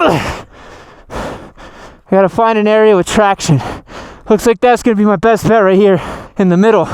I gotta find an area with traction. Looks like that's gonna be my best bet right here in the middle.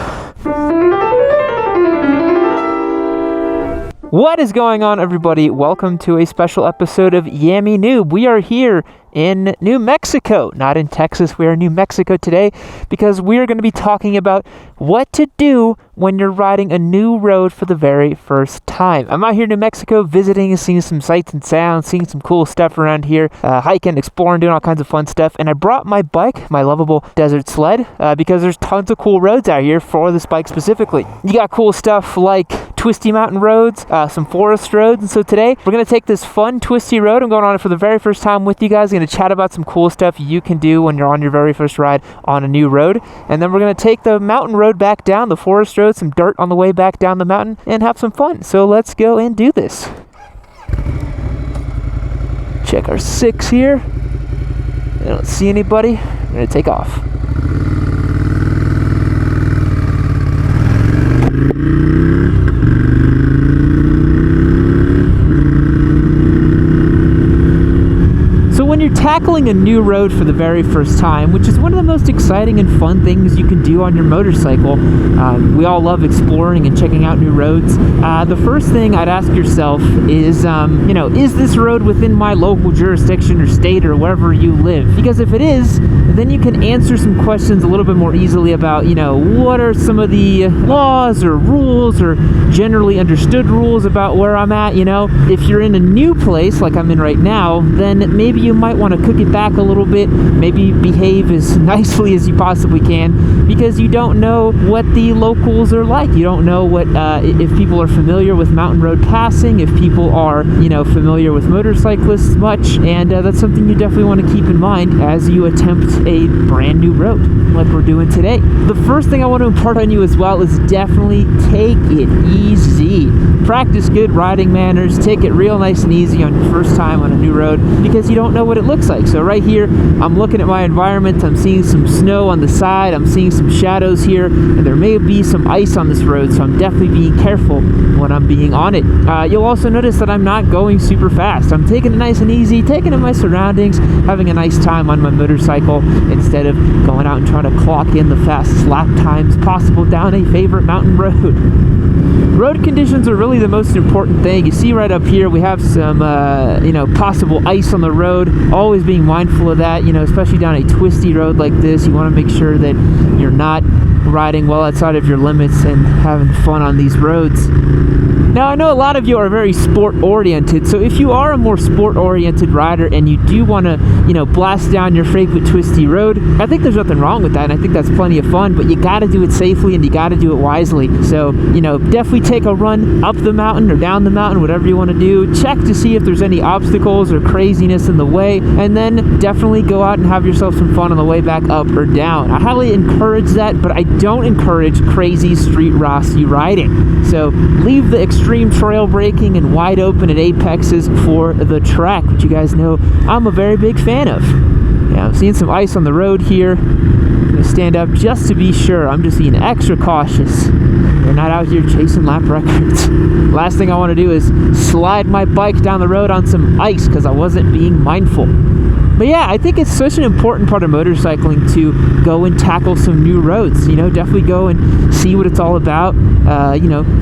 What is going on, everybody? Welcome to a special episode of Yammie Noob. We are here in New Mexico, not in Texas. We are in New Mexico today because we are going to be talking about what to do when you're riding a new road for the very first time. I'm out here in New Mexico visiting and seeing some sights and sounds, seeing some cool stuff around here, hiking, exploring, doing all kinds of fun stuff. And I brought my bike, my lovable desert sled, because there's tons of cool roads out here for this bike specifically. You got cool stuff like twisty mountain roads, some forest roads. And so today we're going to take this fun twisty road. I'm going on it for the very first time with you guys. I'm going to chat about some cool stuff you can do when you're on your very first ride on a new road. And then we're going to take the mountain road back down, the forest road, some dirt on the way back down the mountain, and have some fun. So let's go and do this. Check our 6 here. I don't see anybody. I'm going to take off. When you're tackling a new road for the very first time, which is one of the most exciting and fun things you can do on your motorcycle, we all love exploring and checking out new roads. The first thing I'd ask yourself is, is this road within my local jurisdiction or state or wherever you live? Because if it is, then you can answer some questions a little bit more easily about, what are some of the laws or rules or generally understood rules about where I'm at, If you're in a new place like I'm in right now, then maybe you might want to cook it back a little bit, maybe behave as nicely as you possibly can, because you don't know what the locals are like. You don't know what if people are familiar with mountain road passing, if people are familiar with motorcyclists much, and that's something you definitely want to keep in mind as you attempt a brand new road like we're doing today. The first thing I want to impart on you as well is definitely take it easy. Practice good riding manners. Take it real nice and easy on your first time on a new road, because you don't know what it looks like. So right here, I'm looking at my environment. I'm seeing some snow on the side. I'm seeing some shadows here, and there may be some ice on this road, so I'm definitely being careful when I'm being on it. You'll also notice that I'm not going super fast. I'm taking it nice and easy, taking in my surroundings, having a nice time on my motorcycle instead of going out and trying to clock in the fastest lap times possible down a favorite mountain road. Road conditions are really the most important thing. You see right up here, we have some, possible ice on the road. Always being mindful of that, especially down a twisty road like this. You want to make sure that you're not riding well outside of your limits and having fun on these roads. Now, I know a lot of you are very sport-oriented, so if you are a more sport-oriented rider and you do want to, blast down your favorite twisty road, I think there's nothing wrong with that, and I think that's plenty of fun, but you got to do it safely and you got to do it wisely. So, definitely take a run up the mountain or down the mountain, whatever you want to do. Check to see if there's any obstacles or craziness in the way, and then definitely go out and have yourself some fun on the way back up or down. I highly encourage that, but I don't encourage crazy street Rossi riding. So, leave the extreme trail braking and wide open at apexes for the track, which you guys know I'm a very big fan of. Yeah, I'm seeing some ice on the road here. I'm going to stand up just to be sure. I'm just being extra cautious. We're not out here chasing lap records. Last thing I want to do is slide my bike down the road on some ice because I wasn't being mindful. But yeah, I think it's such an important part of motorcycling to go and tackle some new roads. Definitely go and see what it's all about.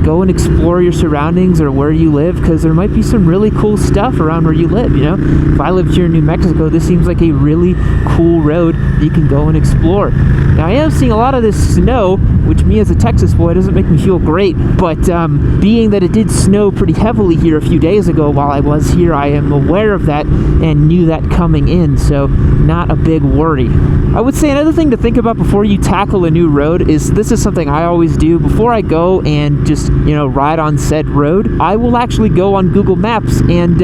Go and explore your surroundings or where you live, because there might be some really cool stuff around where you live. If I lived here in New Mexico, this seems like a really cool road that you can go and explore. Now, I am seeing a lot of this snow, which me as a Texas boy doesn't make me feel great, but being that it did snow pretty heavily here a few days ago while I was here, I am aware of that and knew that coming in, so not a big worry. I would say another thing to think about before you tackle a new road is, this is something I always do before I go and just ride on said road. I will actually go on Google Maps and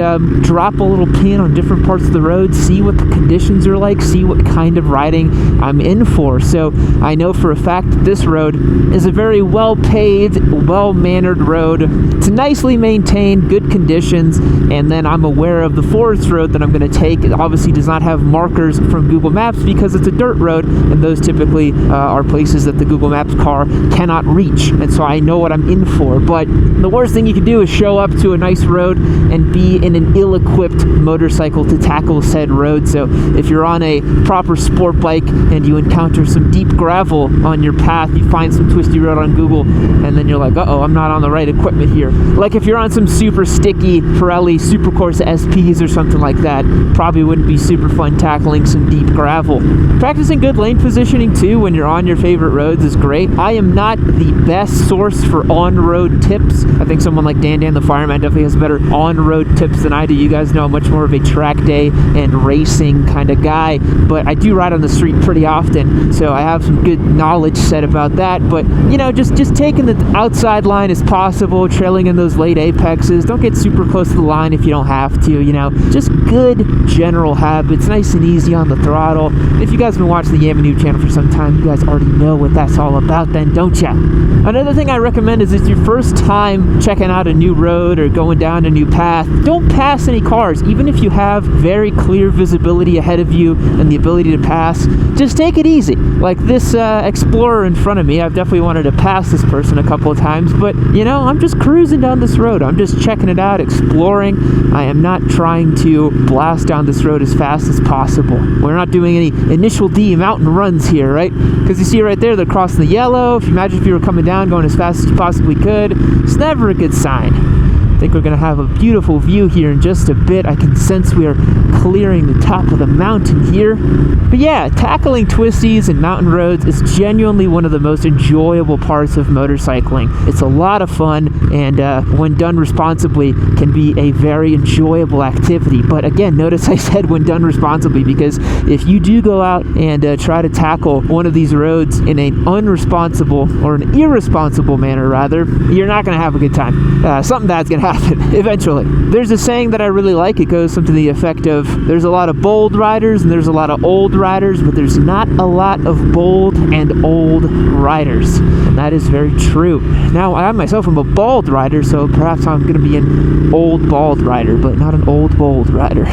drop a little pin on different parts of the road, see what the conditions are like, see what kind of riding I'm in for. So I know for a fact that this road is a very well-paved, well-mannered road. It's nicely maintained, good conditions, and then I'm aware of the forest road that I'm going to take, obviously designed not have markers from Google Maps because it's a dirt road, and those typically are places that the Google Maps car cannot reach, and so I know what I'm in for. But the worst thing you can do is show up to a nice road and be in an ill-equipped motorcycle to tackle said road. So if you're on a proper sport bike and you encounter some deep gravel on your path, you find some twisty road on Google, and then you're like, uh-oh, I'm not on the right equipment here. Like if you're on some super sticky Pirelli Supercourse SPs or something like that, probably wouldn't be super fun tackling some deep gravel. Practicing good lane positioning too when you're on your favorite roads is great. I am not the best source for on-road tips. I think someone like Dan the Fireman definitely has better on-road tips than I do. You guys know I'm much more of a track day and racing kind of guy, but I do ride on the street pretty often, so I have some good knowledge set about that. But you know, just taking the outside line as possible, trailing in those late apexes. Don't get super close to the line if you don't have to, you know, just good general habits, nice and easy on the throttle. If you guys have been watching the Yammie Noob channel for some time, you guys already know what that's all about then, don't ya? Another thing I recommend is it's your first time checking out a new road or going down a new path, don't pass any cars. Even if you have very clear visibility ahead of you and the ability to pass, just take it easy. Like this Explorer in front of me, I've definitely wanted to pass this person a couple of times, but you know, I'm just cruising down this road. I'm just checking it out, exploring. I am not trying to blast down this road as fast as possible. We're not doing any initial D mountain runs here, right? Because you see right there, they're crossing the yellow. If you imagine if you were coming down going as fast as you possibly could, it's never a good sign. I think we're going to have a beautiful view here in just a bit. I can sense we are clearing the top of the mountain here. But yeah, tackling twisties and mountain roads is genuinely one of the most enjoyable parts of motorcycling. It's a lot of fun, and when done responsibly, can be a very enjoyable activity. But again, notice I said when done responsibly, because if you do go out and try to tackle one of these roads in an unresponsible or an irresponsible manner, rather, you're not going to have a good time. Something bad's going to happen eventually. There's a saying that I really like. It goes something to the effect of, there's a lot of bold riders and there's a lot of old riders, but there's not a lot of bold and old riders. And that is very true. Now, I myself am a bald rider, so perhaps I'm going to be an old bald rider, but not an old bold rider.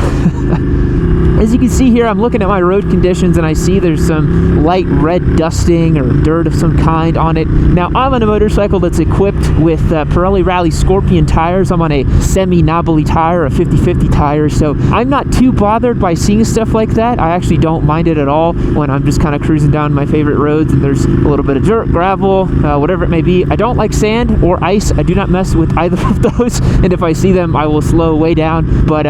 As you can see here, I'm looking at my road conditions and I see there's some light red dusting or dirt of some kind on it. Now, I'm on a motorcycle that's equipped with Pirelli Rally Scorpion tires. I'm on a semi-knobbly tire, a 50/50 tire, so I'm not too bothered by seeing stuff like that. I actually don't mind it at all when I'm just kind of cruising down my favorite roads and there's a little bit of dirt, gravel, whatever it may be. I don't like sand or ice. I do not mess with either of those, and if I see them, I will slow way down. But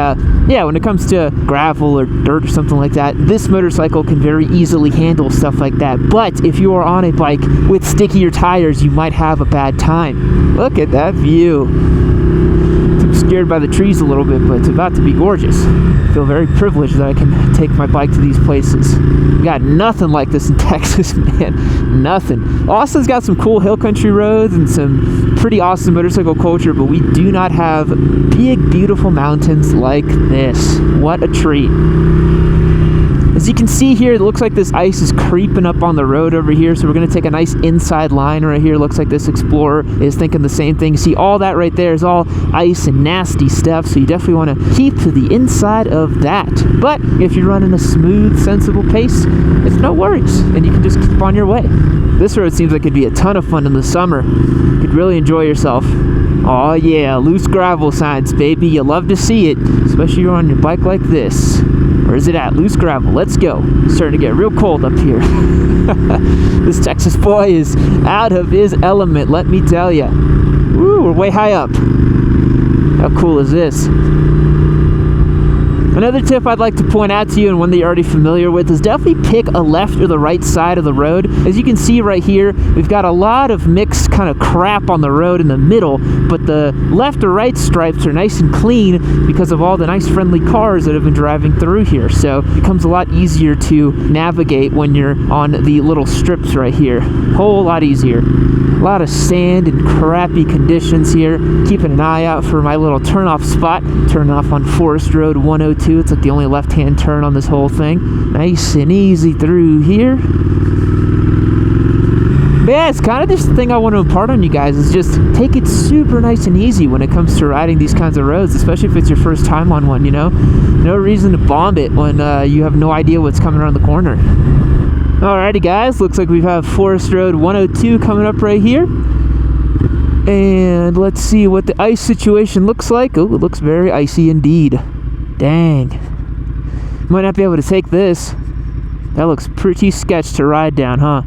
yeah, when it comes to gravel or dirt or something like that, this motorcycle can very easily handle stuff like that. But if you are on a bike with stickier tires, you might have a bad time. Look at that view. It's obscured by the trees a little bit, but it's about to be gorgeous. I feel very privileged that I can take my bike to these places. We got nothing like this in Texas, man. Nothing. Austin's got some cool hill country roads and some pretty awesome motorcycle culture, but we do not have big, beautiful mountains like this. What a treat. As you can see here, it looks like this ice is creeping up on the road over here, so we're going to take a nice inside line right here. Looks like this Explorer is thinking the same thing. See, all that right there is all ice and nasty stuff, so you definitely want to keep to the inside of that. But if you're running a smooth, sensible pace, it's no worries, and you can just keep on your way. This road seems like it'd be a ton of fun in the summer. You could really enjoy yourself. Oh yeah, loose gravel signs, baby. You love to see it, especially you're on your bike like this. Where is it at? Loose gravel. Let's go. It's starting to get real cold up here. This Texas boy is out of his element, let me tell ya. Woo, we're way high up. How cool is this? Another tip I'd like to point out to you, and one that you're already familiar with, is definitely pick a left or the right side of the road. As you can see right here, we've got a lot of mixed kind of crap on the road in the middle, but the left or right stripes are nice and clean because of all the nice friendly cars that have been driving through here. So it becomes a lot easier to navigate when you're on the little strips right here. Whole lot easier. A lot of sand and crappy conditions here. Keeping an eye out for my little turn-off spot. Turn off on Forest Road 102. It's like the only left-hand turn on this whole thing. Nice and easy through here. But yeah, it's kind of this thing I want to impart on you guys, is just take it super nice and easy when it comes to riding these kinds of roads, especially if it's your first time on one, you know? No reason to bomb it when you have no idea what's coming around the corner. Alrighty guys, looks like we have Forest Road 102 coming up right here. And let's see what the ice situation looks like. Oh, it looks very icy indeed. Dang. Might not be able to take this. That looks pretty sketch to ride down, huh?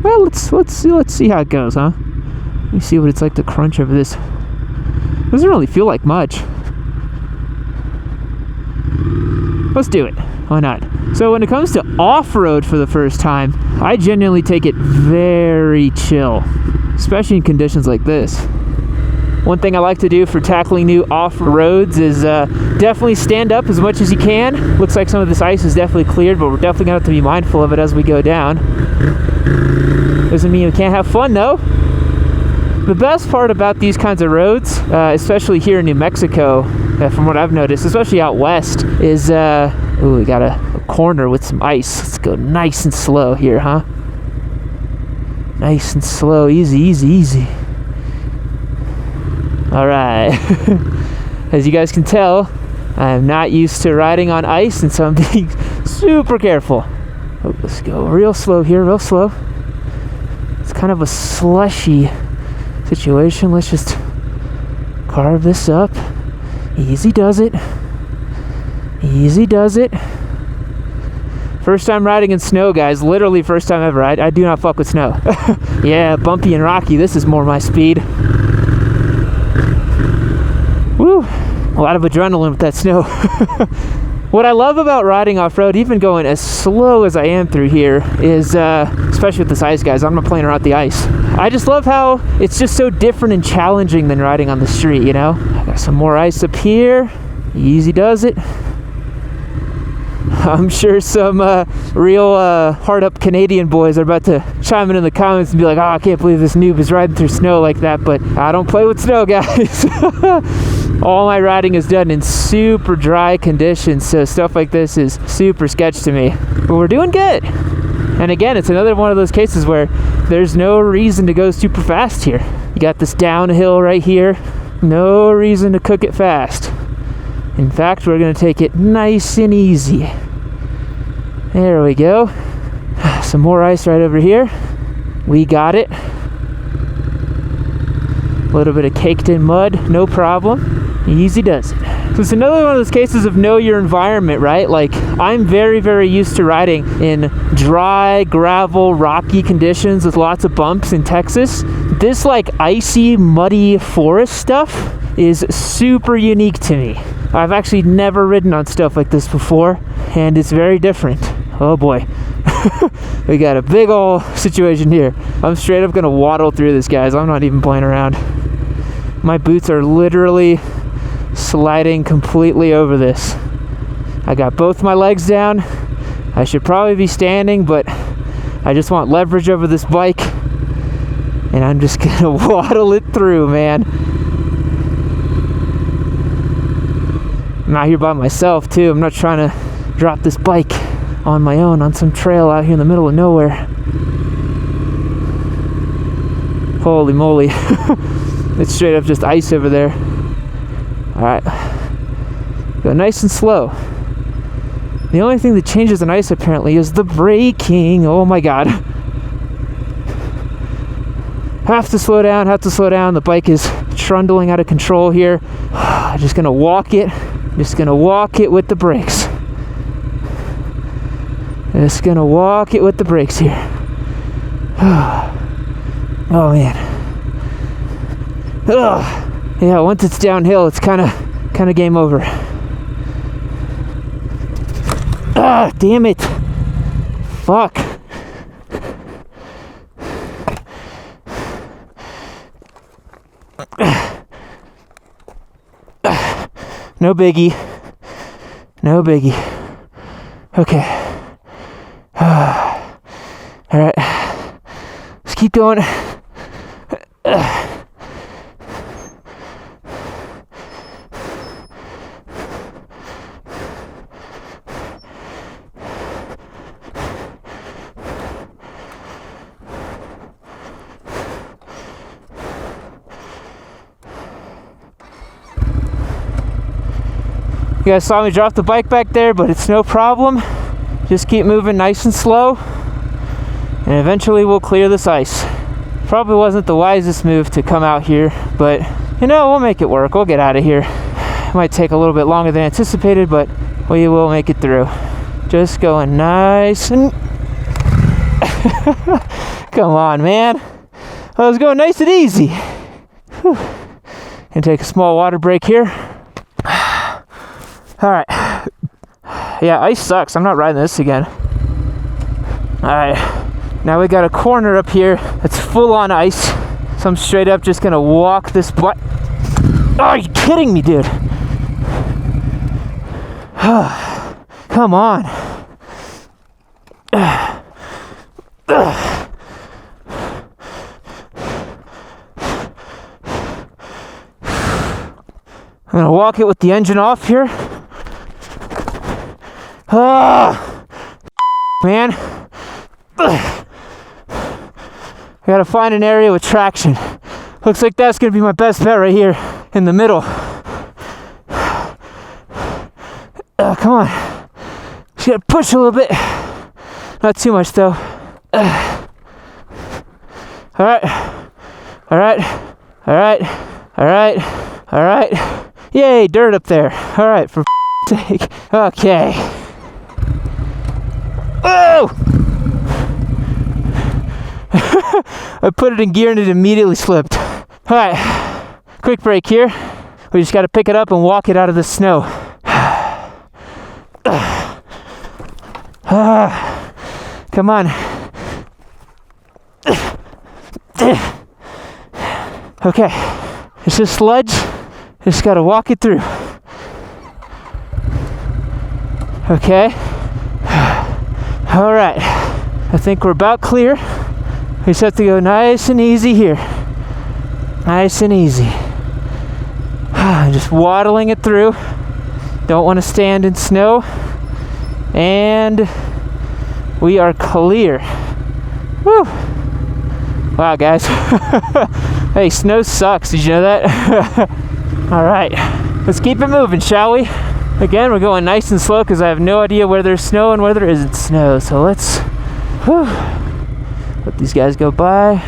Well, let's see how it goes, huh? Let me see what it's like to crunch over this. Doesn't really feel like much. Let's do it. Why not? So when it comes to off-road for the first time, I genuinely take it very chill, especially in conditions like this. One thing I like to do for tackling new off-roads is definitely stand up as much as you can. Looks like some of this ice is definitely cleared, but we're definitely going to have to be mindful of it as we go down. Doesn't mean we can't have fun, though. The best part about these kinds of roads, especially here in New Mexico, from what I've noticed, especially out west, is, ooh, we got a corner with some ice. Let's go nice and slow here, huh? Nice and slow, easy, easy, easy. Alright. As you guys can tell, I am not used to riding on ice, and so I'm being super careful. Oh, let's go real slow here, real slow. It's kind of a slushy situation. Let's just carve this up. Easy does it. Easy does it. First time riding in snow, guys. Literally first time ever. I do not fuck with snow. Yeah, bumpy and rocky. This is more my speed. Woo! A lot of adrenaline with that snow. What I love about riding off-road, even going as slow as I am through here, is, especially with this ice, guys, I'm not playing around the ice. I just love how it's just so different and challenging than riding on the street, you know? Got some more ice up here. Easy does it. I'm sure some real hard-up Canadian boys are about to chime in the comments and be like, oh, I can't believe this noob is riding through snow like that, but I don't play with snow, guys. All my riding is done in super dry conditions, so stuff like this is super sketch to me. But we're doing good. And again, it's another one of those cases where there's no reason to go super fast here. You got this downhill right here. No reason to cook it fast. In fact, we're going to take it nice and easy. There we go. Some more ice right over here. We got it. A little bit of caked in mud, no problem. Easy does it. So it's another one of those cases of know your environment, right? Like, I'm very, very used to riding in dry, gravel, rocky conditions with lots of bumps in Texas. This, like, icy, muddy forest stuff is super unique to me. I've actually never ridden on stuff like this before, and it's very different. Oh boy. We got a big ol' situation here. I'm straight up gonna waddle through this, guys. I'm not even playing around. My boots are literally sliding completely over this. I got both my legs down. I should probably be standing, but I just want leverage over this bike, and I'm just gonna waddle it through, man. I'm out here by myself too. I'm not trying to drop this bike on my own on some trail out here in the middle of nowhere. Holy moly. It's straight up just ice over there. Alright. Go nice and slow. The only thing that changes on ice apparently is the braking. Oh my god. Have to slow down, have to slow down. The bike is trundling out of control here. I'm just gonna walk it. Just gonna walk it with the brakes. Just gonna walk it with the brakes here. Oh man. Ugh. Yeah, once it's downhill, it's kind of game over. Ah, damn it. Fuck. No biggie. No biggie. Okay. Alright. Let's keep going. You guys saw me drop the bike back there, but it's no problem. Just keep moving nice and slow, and eventually we'll clear this ice. Probably wasn't the wisest move to come out here, but you know, we'll make it work. We'll get out of here. It might take a little bit longer than anticipated, but we will make it through. Just going nice and... Come on, man. I was going nice and easy. Whew. Gonna take a small water break here. Alright. Yeah, ice sucks. I'm not riding this again. Alright. Now we got a corner up here that's full on ice. So I'm straight up just gonna walk this butt. Oh, are you kidding me, dude? Come on. I'm gonna walk it with the engine off here. Man. I gotta find an area with traction. Looks like that's gonna be my best bet right here in the middle. Come on. Just gotta push a little bit. Not too much though. Alright. Alright. Alright. Alright. Alright. Yay, dirt up there. Alright, for sake. Okay. Oh! I put it in gear and it immediately slipped. Alright. Quick break here. We just gotta pick it up and walk it out of the snow. Come on. Okay. It's just sludge. Just gotta walk it through. Okay. Alright. I think we're about clear. We just have to go nice and easy here. Nice and easy. Just waddling it through. Don't want to stand in snow. And we are clear. Woo! Wow, guys. Hey, snow sucks. Did you know that? Alright, let's keep it moving, shall we? Again, we're going nice and slow because I have no idea where there's snow and where there isn't snow. So let's let these guys go by.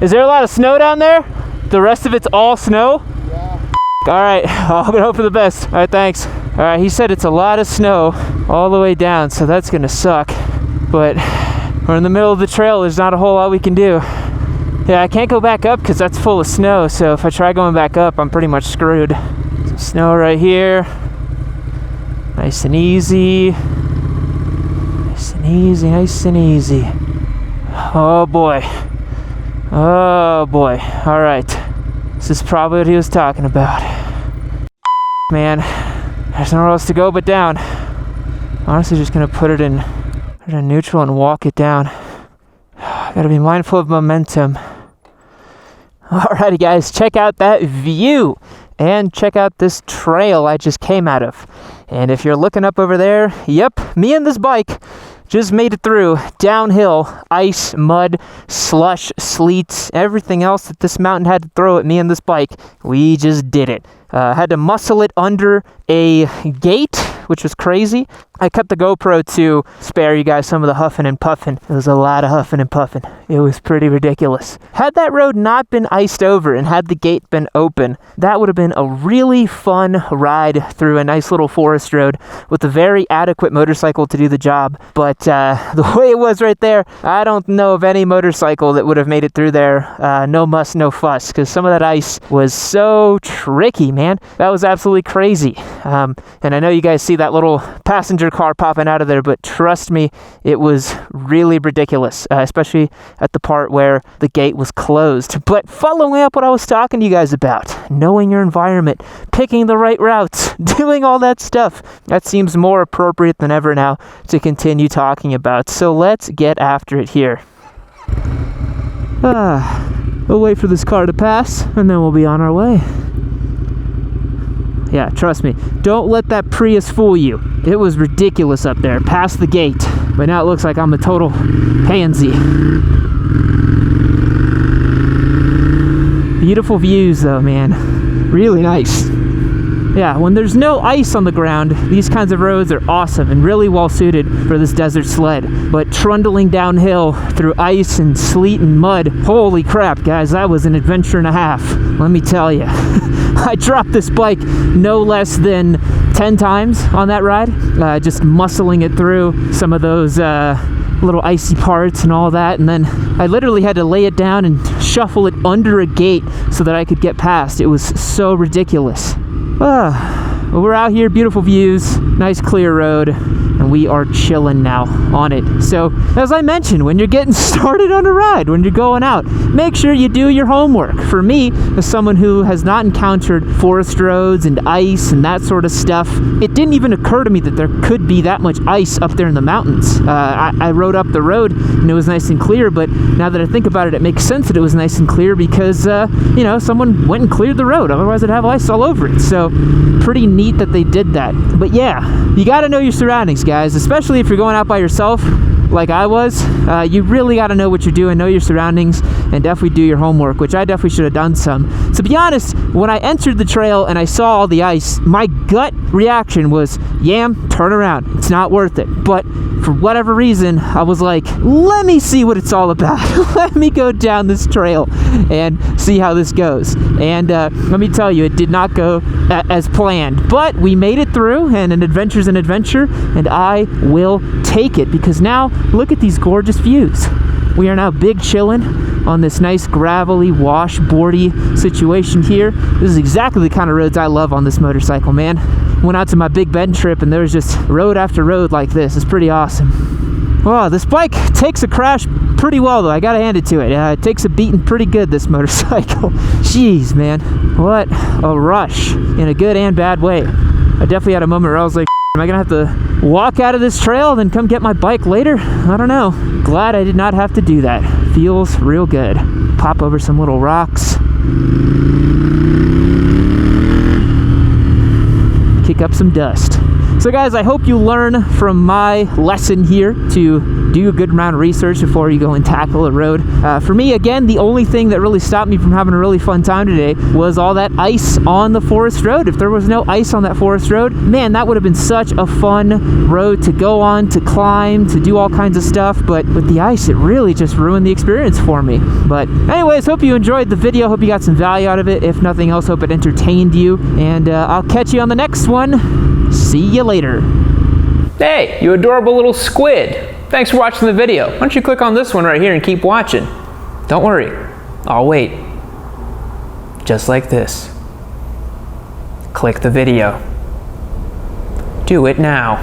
Is there a lot of snow down there? The rest of it's all snow? Yeah. Alright, I'm gonna hope for the best. Alright, thanks. Alright, he said it's a lot of snow all the way down, so that's gonna suck. But we're in the middle of the trail, there's not a whole lot we can do. Yeah, I can't go back up because that's full of snow, so if I try going back up, I'm pretty much screwed. Some snow right here. Nice and easy. Nice and easy, nice and easy. Oh boy. Oh boy. Alright. This is probably what he was talking about. Man, there's nowhere else to go but down. Honestly, just gonna put it in neutral and walk it down. Gotta be mindful of momentum. Alrighty guys, check out that view and check out this trail I just came out of. And if you're looking up over there, yep, me and this bike just made it through downhill, ice, mud, slush, sleet, everything else that this mountain had to throw at me and this bike. We just did it. Had to muscle it under a gate, which was crazy. I kept the GoPro to spare you guys some of the huffing and puffing. It was a lot of huffing and puffing. It was pretty ridiculous. Had that road not been iced over and had the gate been open, that would have been a really fun ride through a nice little forest road with a very adequate motorcycle to do the job. But the way it was right there, I don't know of any motorcycle that would have made it through there. No muss, no fuss, because some of that ice was so tricky, man. That was absolutely crazy. And I know you guys see that little passenger car popping out of there, but trust me, it was really ridiculous, especially at the part where the gate was closed. But following up what I was talking to you guys about, knowing your environment, picking the right routes, doing all that stuff, that seems more appropriate than ever now to continue talking about. So let's get after it here. We'll wait for this car to pass, and then we'll be on our way. Yeah, trust me. Don't let that Prius fool you. It was ridiculous up there, past the gate. But now it looks like I'm a total pansy. Beautiful views though, man. Really nice. Yeah, when there's no ice on the ground, these kinds of roads are awesome and really well suited for this desert sled. But trundling downhill through ice and sleet and mud, holy crap, guys, that was an adventure and a half, let me tell you. I dropped this bike no less than 10 times on that ride, just muscling it through some of those little icy parts and all that, and then I literally had to lay it down and shuffle it under a gate so that I could get past. It was so ridiculous. Well, we're out here, beautiful views, nice clear road, and we are chilling now on it. So, as I mentioned, when you're getting started on a ride, when you're going out, make sure you do your homework. For me, as someone who has not encountered forest roads and ice and that sort of stuff, it didn't even occur to me that there could be that much ice up there in the mountains. I rode up the road and it was nice and clear, but now that I think about it, it makes sense that it was nice and clear because, you know, someone went and cleared the road. Otherwise, I'd have ice all over it. So, pretty neat that they did that. But yeah, you gotta know your surroundings, guys, especially if you're going out by yourself like I was. You really got to know what you're doing, know your surroundings, and definitely do your homework, which I definitely should have done some. To be honest, when I entered the trail and I saw all the ice, my gut reaction was, Yam, turn around, it's not worth it. But for whatever reason, I was like, let me see what it's all about. Let me go down this trail and see how this goes. And let me tell you, it did not go as planned, but we made it through, and an adventure's an adventure, and I will take it, because now look at these gorgeous views. We are now big chillin' on this nice gravelly, washboardy situation here. This is exactly the kind of roads I love on this motorcycle, man. Went out to my Big Bend trip and there was just road after road like this. It's pretty awesome. Wow, this bike takes a crash pretty well though, I gotta hand it to it. It takes a beating pretty good, this motorcycle. Jeez, man, what a rush in a good and bad way. I definitely had a moment where I was like, am I gonna have to walk out of this trail and then come get my bike later? I don't know. Glad I did not have to do that. Feels real good. Pop over some little rocks. Kick up some dust. So guys, I hope you learn from my lesson here to do a good amount of research before you go and tackle a road. For me, again, the only thing that really stopped me from having a really fun time today was all that ice on the forest road. If there was no ice on that forest road, man, that would have been such a fun road to go on, to climb, to do all kinds of stuff. But with the ice, it really just ruined the experience for me. But anyways, hope you enjoyed the video. Hope you got some value out of it. If nothing else, hope it entertained you. And I'll catch you on the next one. See you later. Hey, you adorable little squid. Thanks for watching the video. Why don't you click on this one right here and keep watching. Don't worry, I'll wait. Just like this. Click the video. Do it now.